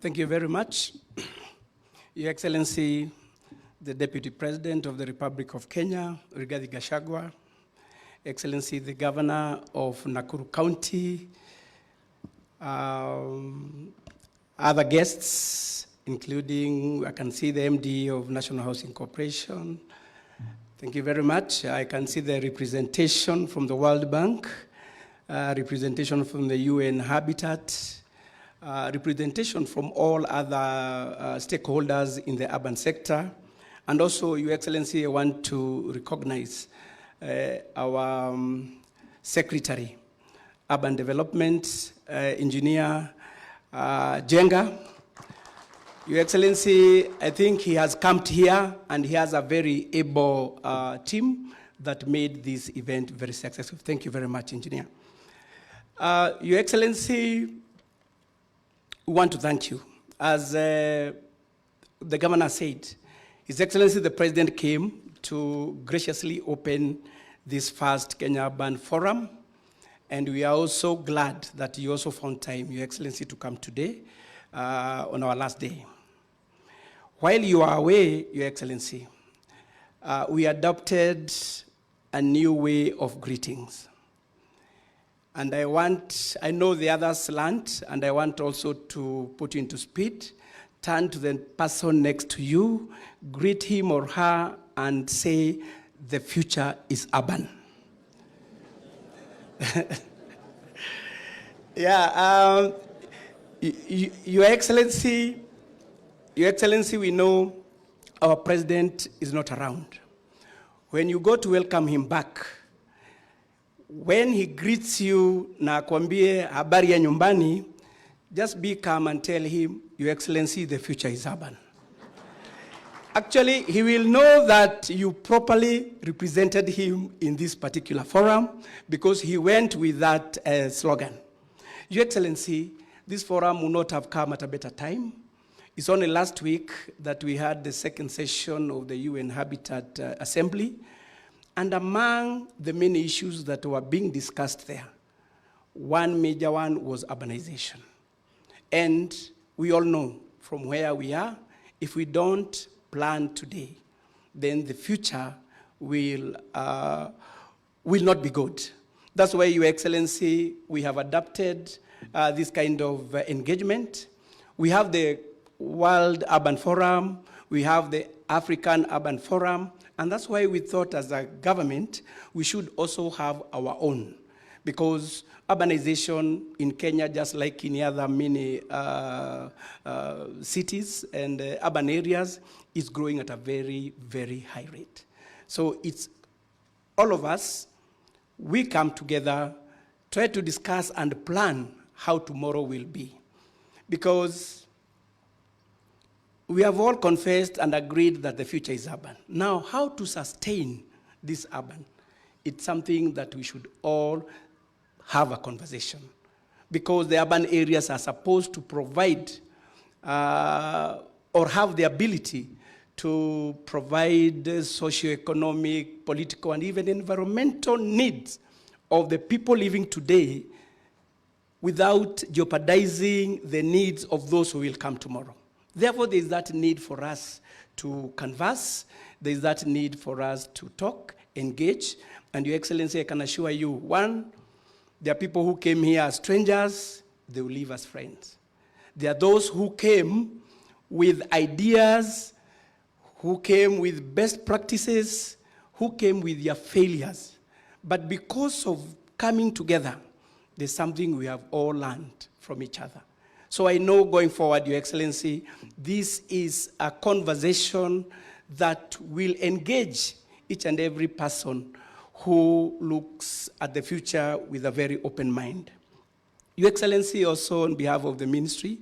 Thank you very much. Your Excellency, the Deputy President of the Republic of Kenya, Rigathi Gachagua, Excellency, the Governor of Nakuru County, other guests, including, I can see the MD of National Housing Corporation. Thank you very much. I can see the representation from the World Bank, representation from the UN Habitat, representation from all other stakeholders in the urban sector. And also, Your Excellency, I want to recognize our Secretary, Urban Development, Engineer Jenga. Your Excellency, I think he has come here and he has a very able team that made this event very successful. Thank you very much, Engineer. Your Excellency, we want to thank you. As the Governor said, His Excellency the President came to graciously open this first Kenya Urban Forum, and we are also glad that you also found time, Your Excellency, to come today on our last day. While you are away, Your Excellency, we adopted a new way of greetings. And I know the others learned, and I want also to put you into speed. Turn to the person next to you, greet him or her, and say, the future is urban. Yeah, Your Excellency, we know our president is not around. When you go to welcome him back, when he greets you na akwambie habari ya nyumbani, just be calm and tell him, Your Excellency, the future is urban. Actually, he will know that you properly represented him in this particular forum because he went with that slogan. Your Excellency, this forum would not have come at a better time. It's only last week that we had the second session of the UN Habitat Assembly. And among the many issues that were being discussed there, one major one was urbanization. And we all know from where we are, if we don't plan today, then the future will not be good. That's why, Your Excellency, we have adopted this kind of engagement. We have the World Urban Forum, we have the African Urban Forum, and that's why we thought as a government, we should also have our own. Because urbanization in Kenya, just like in other many cities and urban areas, is growing at a very, very high rate. So it's all of us, we come together, try to discuss and plan how tomorrow will be. Because we have all confessed and agreed that the future is urban. Now, how to sustain this urban? It's something that we should all have a conversation. Because the urban areas are supposed to provide or have the ability to provide socioeconomic, political, and even environmental needs of the people living today without jeopardizing the needs of those who will come tomorrow. Therefore, there is that need for us to converse. There is that need for us to talk, engage. And Your Excellency, I can assure you, one, there are people who came here as strangers, they will leave as friends. There are those who came with ideas, who came with best practices, who came with their failures. But because of coming together, there's something we have all learned from each other. So I know going forward, Your Excellency, this is a conversation that will engage each and every person who looks at the future with a very open mind. Your Excellency, also on behalf of the ministry,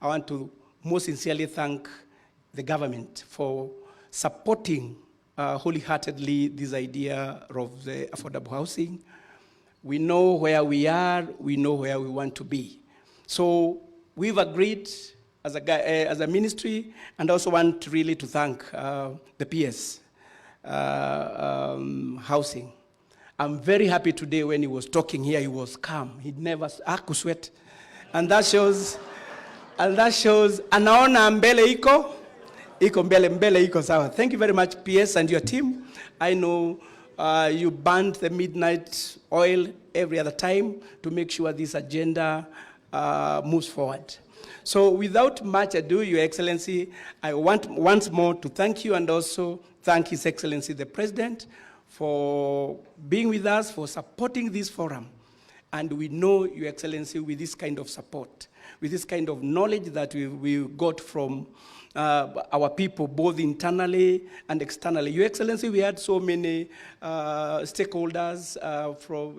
I want to most sincerely thank the government for supporting wholeheartedly this idea of the affordable housing. We know where we are, we know where we want to be. So we've agreed as a ministry, and also want really to thank the PS Housing. I'm very happy today when he was talking here, he was calm. He'd never, sweat. And that shows And that shows, anaona mbele iko mbele iko sawa. Thank you very much, PS and your team. I know you burned the midnight oil every other time to make sure this agenda moves forward. So without much ado, Your Excellency, I want once more to thank you and also thank His Excellency the President for being with us, for supporting this forum. And we know, Your Excellency, with this kind of support, with this kind of knowledge that we got from our people, both internally and externally. Your Excellency, we had so many stakeholders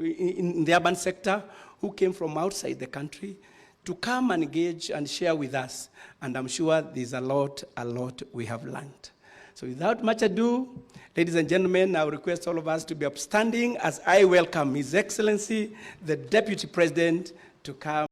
in the urban sector who came from outside the country to come and engage and share with us. And I'm sure there's a lot we have learned. So without much ado, ladies and gentlemen, I will request all of us to be upstanding as I welcome His Excellency, the Deputy President, to come.